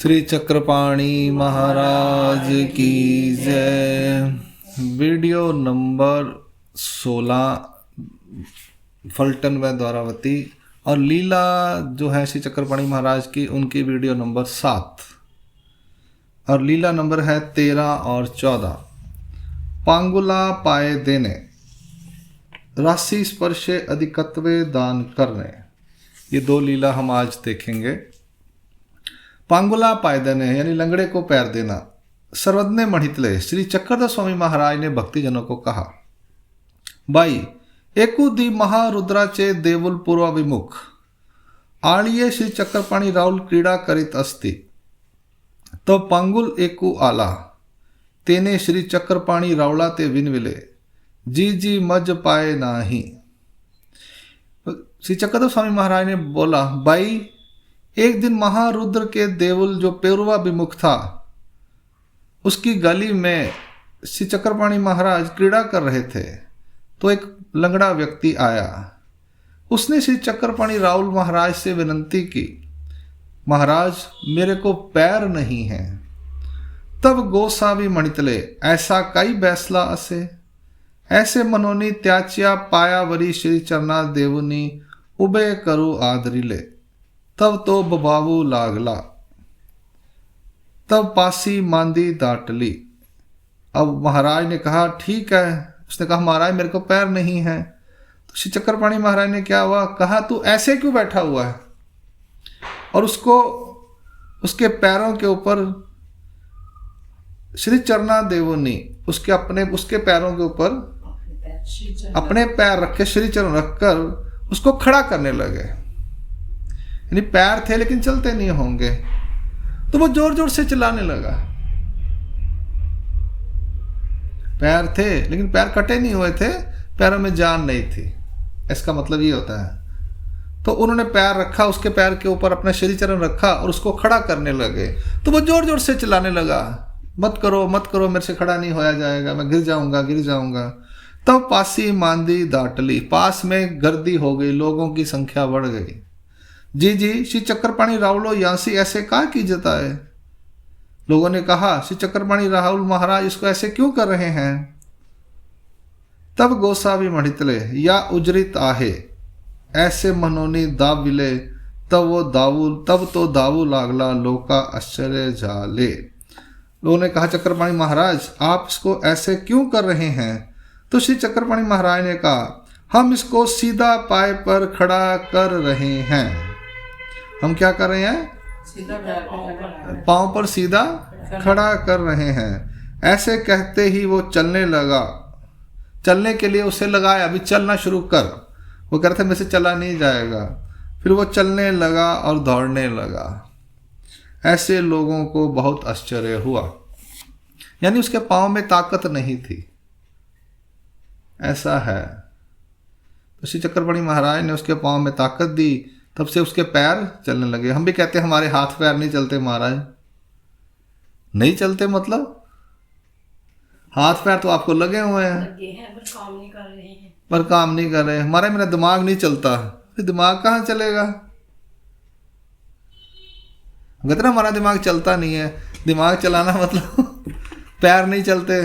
श्री चक्रपाणी महाराज की जय। Video number 16 Phaltan व द्वारावती और लीला जो है श्री चक्रपाणी महाराज की, उनकी वीडियो नंबर 7 और लीला नंबर है 13 और 14। पांगुला पाए देने, राशि स्पर्शे अधिकत्वे दान करने, ये दो लीला हम आज देखेंगे। पांगुला पाए देने यानी लंगड़े को पैर देना। सर्वज्ञ मणितले, श्री चक्रधर स्वामी महाराज ने भक्तिजनों को कहा, बाई एकु दी महारुद्राचे देवुल पूर्वाभिमुख आलिये श्री चक्रपाणी राहुल क्रीड़ा करित अस्ति, तो पांगुल एकु आला तेने श्री चक्रपाणी रावला ते विनविले, जी जी मज पाए नाही। श्री चक्रधर स्वामी महाराज ने बोला, भाई एक दिन महारुद्र के देवल जो पूर्वाभिमुख था, उसकी गली में श्री चक्रपाणी महाराज क्रीड़ा कर रहे थे, तो एक लंगड़ा व्यक्ति आया। उसने श्री चक्रपाणी राहुल महाराज से विनती की, महाराज मेरे को पैर नहीं है। तब गोसावी मणितले, ऐसा कई बैसला असे, ऐसे मनोनी त्याच्या पायावरी श्री चरना देवनी उबे करु आदरिले, तब तो बबावू लागला, तब पासी मांदी दाटली। अब महाराज ने कहा ठीक है। उसने कहा महाराज मेरे को पैर नहीं है। तो श्री चक्रपाणी महाराज ने क्या हुआ, कहा तू ऐसे क्यों बैठा हुआ है, और उसको उसके पैरों के ऊपर श्री चरना देवनी, उसके पैरों के ऊपर अपने पैर रखे, श्री चरण रखकर उसको खड़ा करने लगे। यानी पैर थे लेकिन चलते नहीं होंगे, तो वो जोर जोर से चिल्लाने लगा। पैर थे लेकिन पैर कटे नहीं हुए थे, पैरों में जान नहीं थी, इसका मतलब ये होता है। तो उन्होंने पैर रखा, उसके पैर के ऊपर अपना श्री चरण रखा और उसको खड़ा करने लगे। तो वो जोर जोर से चिल्लाने लगा, मत करो मत करो, मेरे से खड़ा नहीं होया जाएगा, मैं गिर जाऊंगा। तब पासी मांदी दाटली, पास में गर्दी हो गई, लोगों की संख्या बढ़ गई। जी जी श्री चक्रपाणी राहुलो यांसी ऐसे का की जता है। लोगों ने कहा श्री चक्रपाणी राहुल महाराज इसको ऐसे क्यों कर रहे हैं। तब गोसावी मणितले, या उजरित आहे ऐसे मनोनी दाव विले, तब तो दावू लागला लोका आश्चर्य झाले। लोगों ने कहा चक्रपाणी महाराज आप इसको ऐसे क्यों कर रहे हैं। तो श्री चक्रपाणी महाराज ने कहा, हम इसको सीधा पाए पर खड़ा कर रहे हैं। हम क्या कर रहे हैं, पांव पर सीधा खड़ा कर रहे हैं। ऐसे कहते ही वो चलने लगा। चलने के लिए उसे लगाया, अभी चलना शुरू कर। वो कह रहे थे मेरे से चला नहीं जाएगा। फिर वो चलने लगा और दौड़ने लगा। ऐसे लोगों को बहुत आश्चर्य हुआ, यानी उसके पांव में ताकत नहीं थी, ऐसा है। तो श्री चक्रपाणी महाराज ने उसके पांव में ताकत दी, तब से उसके पैर चलने लगे। हम भी कहते हैं हमारे हाथ पैर नहीं चलते महाराज। नहीं चलते मतलब हाथ पैर तो आपको लगे हुए हैं, पर काम नहीं कर रहे। हमारा मेरा दिमाग नहीं चलता, दिमाग कहाँ चलेगा। कहते ना हमारा दिमाग चलता नहीं है। दिमाग चलाना मतलब पैर नहीं चलते।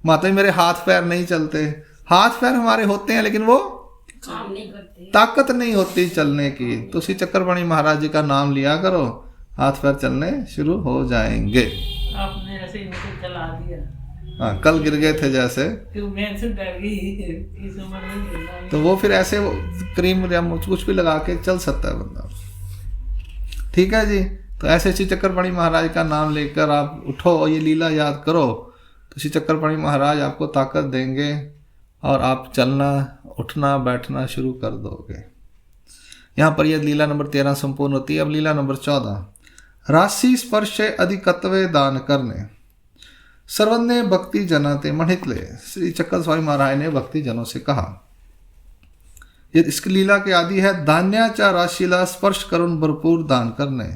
माता जी मेरे हाथ पैर नहीं चलते। हाथ पैर हमारे होते हैं लेकिन वो काम नहीं करते, ताकत नहीं होती चलने की। तो श्री चक्रपाणी महाराज जी का नाम लिया करो, हाथ पैर चलने शुरू हो जाएंगे। आपने ऐसे ही मुझे चला दिया। हाँ, कल गिर गए थे जैसे, मैं से डर गई। तो वो फिर ऐसे क्रीम या कुछ भी लगा के चल सकता है बंदा। ठीक है जी। तो ऐसे श्री चक्रपाणी महाराज का नाम लेकर आप उठो और ये लीला याद करो, तो श्री चक्रपाणी महाराज आपको ताकत देंगे और आप चलना उठना बैठना शुरू कर दोगे। यहाँ पर यह लीला नंबर 13 संपूर्ण होती है। अब लीला नंबर 14, राशि स्पर्शे अधिकत्वे दान करने। सर्वज्ञ भक्ति जनाते मणितले, श्री चक्र स्वामी महाराज ने भक्ति जनों से कहा। ये इसकी लीला के आदि है, धान्याचा राशिला स्पर्श करुण भरपूर दान करने।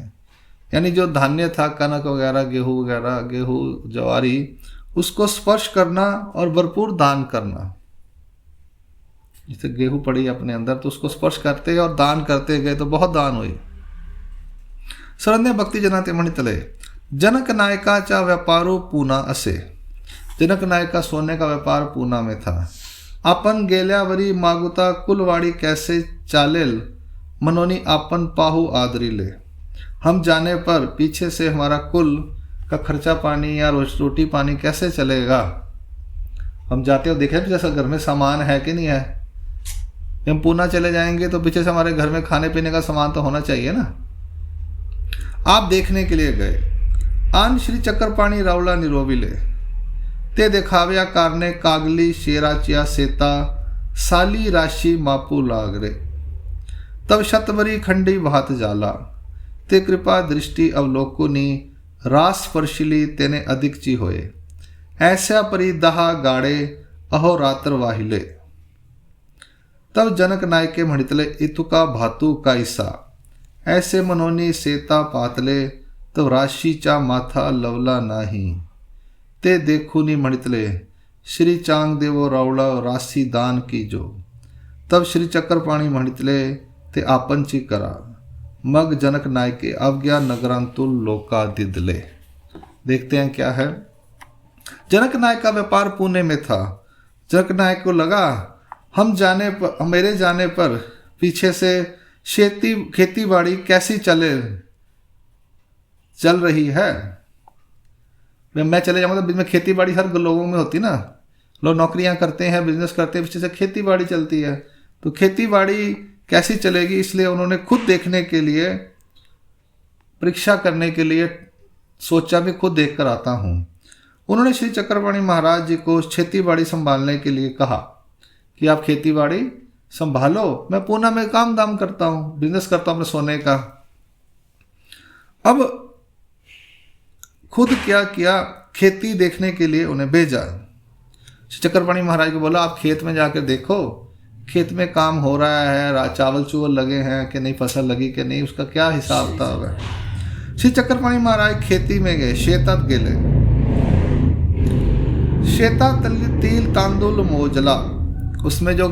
यानी जो धान्य था, कनक वगैरह, गेहूँ ज्वारी, उसको स्पर्श करना और भरपूर दान करना। जैसे गेहूं पड़ी अपने अंदर, तो उसको स्पर्श करते और दान करते गए तो बहुत दान हुई। सरन्य भक्ती जना ते म्हणितले जनक नायकाचा व्यापारो पूना असे। जनक नायक का सोने का व्यापार पूना में था। आपण गेल्यावरी मागुता कुलवाड़ी कैसे चालेल मनोनी आपन पाहू आदरीले। हम जाने पर पीछे से हमारा कुल का खर्चा पानी या रोटी पानी कैसे चलेगा। हम जाते हो देखें जैसा घर में सामान है कि नहीं है। हम पूना चले जाएंगे तो पीछे से हमारे घर में खाने पीने का सामान तो होना चाहिए ना। आप देखने के लिए गए। आन श्री चक्रपाणी रावला निरोविले ते देखाव्या कारणे कागली शेराचिया सेता साली राशि मापू लागरे। तब शतवरी खंडी भात जाला ते कृपा दृष्टि अवलोकुनी रास स्पर्शिली तेने अधिकची होए। ऐसा परी दहा गाड़े अहोरात्र वाहिले। तब जनक नायके म्हणितले इतुका भातू कायसा। ऐसे मनोनी सेता पातले तो राशीचा माथा लवला नाही। ते देखूनी म्हणितले श्री चांगदेवो रावला राशी दान कीजो। तब श्री चक्रपाणी म्हणितले ते आपणची करा। मग जनक नायके अवज्ञा नगरांतुल लोका दिदले। देखते हैं क्या है। जनक नायक का व्यापार पुणे में था। जनक नायक को लगा मेरे जाने पर पीछे से खेती बाड़ी कैसी चल रही है। मैं चले जाऊंगा तो बीच में खेती बाड़ी हर लोगों में होती ना। लोग नौकरियां करते हैं, बिजनेस करते हैं, पीछे से खेती बाड़ी चलती है। तो खेती बाड़ी कैसी चलेगी, इसलिए उन्होंने खुद देखने के लिए, परीक्षा करने के लिए सोचा भी खुद देख कर आता हूँ। उन्होंने श्री चक्रपाणी महाराज जी को खेती बाड़ी संभालने के लिए कहा कि आप खेती बाड़ी संभालो, मैं पूना में काम दाम करता हूँ, बिजनेस करता हूँ अपने सोने का। अब खुद क्या किया, खेती देखने के लिए उन्हें भेजा। श्री चक्रपाणी महाराज को बोला आप खेत में जाकर देखो, खेत में काम हो रहा है, चावल चूवल लगे हैं कि नहीं, फसल लगी कि नहीं, उसका क्या हिसाब किताब है। श्री चक्रपाणी महाराज खेती में गए, शेतात गेले। शेता तिल तांदुल मोजला, उसमें जो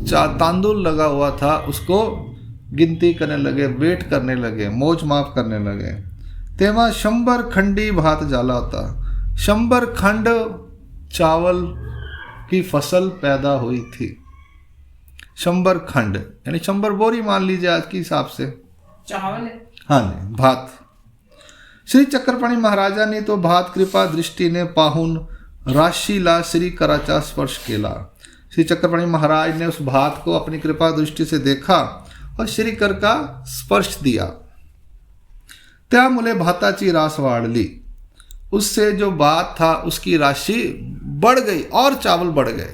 तांदुल लगा हुआ था उसको गिनती करने लगे, वेट करने लगे, मोज माप करने लगे। तेमा 100 खंडी भात जाला होता। 100 खंड चावल की फसल पैदा हुई थी। 100 खंड यानी 100 बोरी मान लीजिए आज के हिसाब से चावल है। हाँ जी, भात। श्री चक्रपाणी महाराजा ने तो भात कृपा दृष्टि ने पाहुन राशीला श्री कराचा स्पर्श केला। श्री चक्रपाणी महाराज ने उस भात को अपनी कृपा दृष्टि से देखा और श्री कर का स्पर्श दिया। त्यामुळे भाताची रास वाढली। उससे जो भात था उसकी राशि बढ़ गई और चावल बढ़ गए।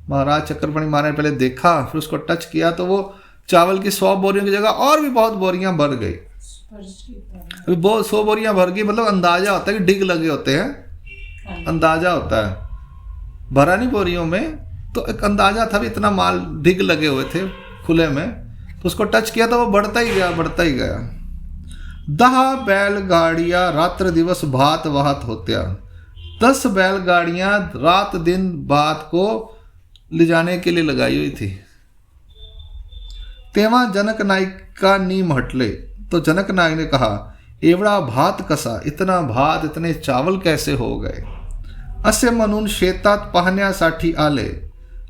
महाराज चक्रपाणी महाराज पहले देखा, फिर उसको टच किया तो वो चावल की 100 बोरियों की जगह और भी बहुत बोरियां भर गई। अभी बहुत 100 बोरियां भर गई, मतलब अंदाजा होता है कि डिग लगे होते हैं, अंदाजा होता है, भरा नहीं बोरियों में, तो एक अंदाजा था भी इतना माल डिग लगे हुए थे खुले में। तो उसको टच किया तो वो बढ़ता ही गया, बढ़ता ही गया। 10 बैलगाड़ियां रात्र दिवस भात वाहत होत्या। 10 बैलगाड़ियां रात दिन भात को ले जाने के लिए लगाई हुई थी। तेवा जनक नायक का नीम हटले, तो जनक नायक ने कहा एवढा भात कसा, इतना भात, इतने चावल कैसे हो गए। असे म्हणून शेतात पाहण्यासाठी आले।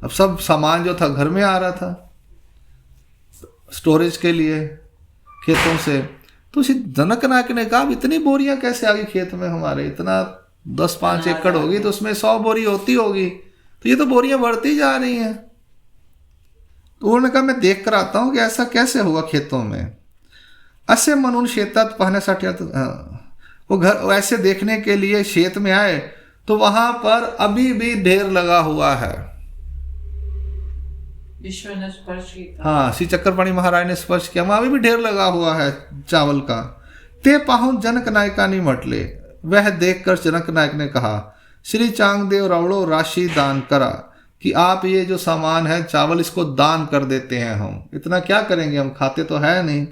अब सब सामान जो था घर में आ रहा था स्टोरेज के लिए खेतों से। तो जनक नायक ने कहा इतनी बोरियां कैसे आ गई खेत में हमारे, इतना 10-5 एकड़ होगी तो उसमें 100 बोरी होती होगी, तो ये तो बोरियां बढ़ती जा रही हैं। तो उन्होंने कहा मैं देख कर आता हूं कि ऐसा कैसे होगा खेतों में। असे म्हणून शेतात पाहण्यासाठी वो घर ऐसे देखने के लिए शेत में आए तो वहां पर अभी भी ढेर लगा हुआ है। विश्व ने स्पर्श किया। हाँ, श्री चक्रपाणी महाराज ने स्पर्श किया, वहां अभी भी ढेर लगा हुआ है चावल का। ते पाहुन जनक नायकानी म्हटले, वह देखकर जनक नायक ने कहा श्री चांगदेव रावड़ो राशि दान करा, कि आप ये जो सामान है चावल इसको दान कर देते हैं, हम इतना क्या करेंगे, हम खाते तो है नहीं।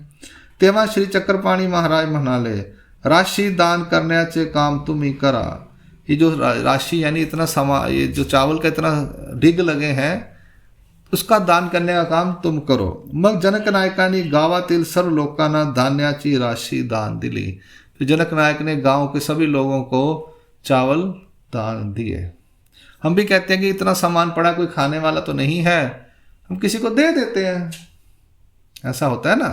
तेव्हा श्री चक्रपाणी महाराज म्हणाले राशि दान करण्याचे काम तुम्ही करा। ये जो राशि यानी इतना ये जो चावल का इतना ढिग लगे हैं उसका दान करने का काम तुम करो. मग जनक नायकानी गावातील सर्व लोकांना धान्याची राशि दान दिली. तो जनक नायक ने गांव के सभी लोगों को चावल दान दिए. हम भी कहते हैं कि इतना सामान पड़ा, कोई खाने वाला तो नहीं है, हम किसी को दे देते हैं. ऐसा होता है ना.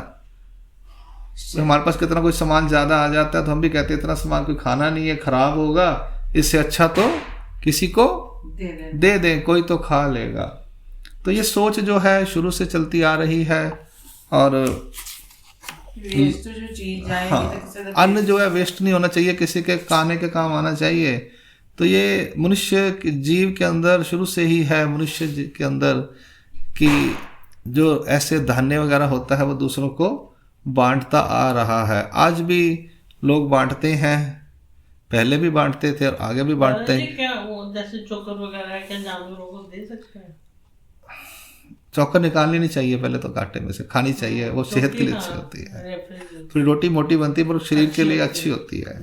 तो हमारे पास कितना कोई सामान ज़्यादा आ जाता है तो हम भी कहते हैं इतना सामान कोई खाना नहीं है, खराब होगा, इससे अच्छा तो किसी को दे दें, कोई तो खा लेगा. तो ये सोच जो है शुरू से चलती आ रही है. और वेस्ट जो चीज जाएगी हाँ, अन्न जो है वेस्ट नहीं होना चाहिए, किसी के खाने के काम आना चाहिए. तो ये मनुष्य के जीव के अंदर शुरू से ही है, मनुष्य के अंदर, कि जो ऐसे धान्य वगैरह होता है वो दूसरों को बांटता आ रहा है. आज भी लोग बांटते हैं, पहले भी बांटते थे और आगे भी बांटते हैं. क्या वो जैसे चोकर वगैरह क्या जानवरों को दे सकते हैं? चौकर निकालनी नहीं चाहिए पहले तो कांटे में से, खानी चाहिए, वो सेहत के लिए अच्छी होती है. थोड़ी रोटी मोटी बनती है पर शरीर के लिए अच्छी होती है.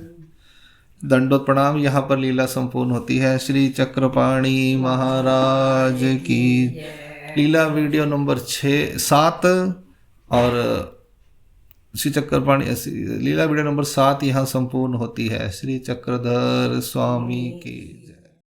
दंडोत प्रणाम. यहाँ पर लीला संपूर्ण होती है. श्री चक्रपाणी महाराज की लीला वीडियो नंबर 7 और श्री चक्रपाणी लीला वीडियो नंबर 7 यहाँ संपूर्ण होती है. श्री चक्रधर स्वामी की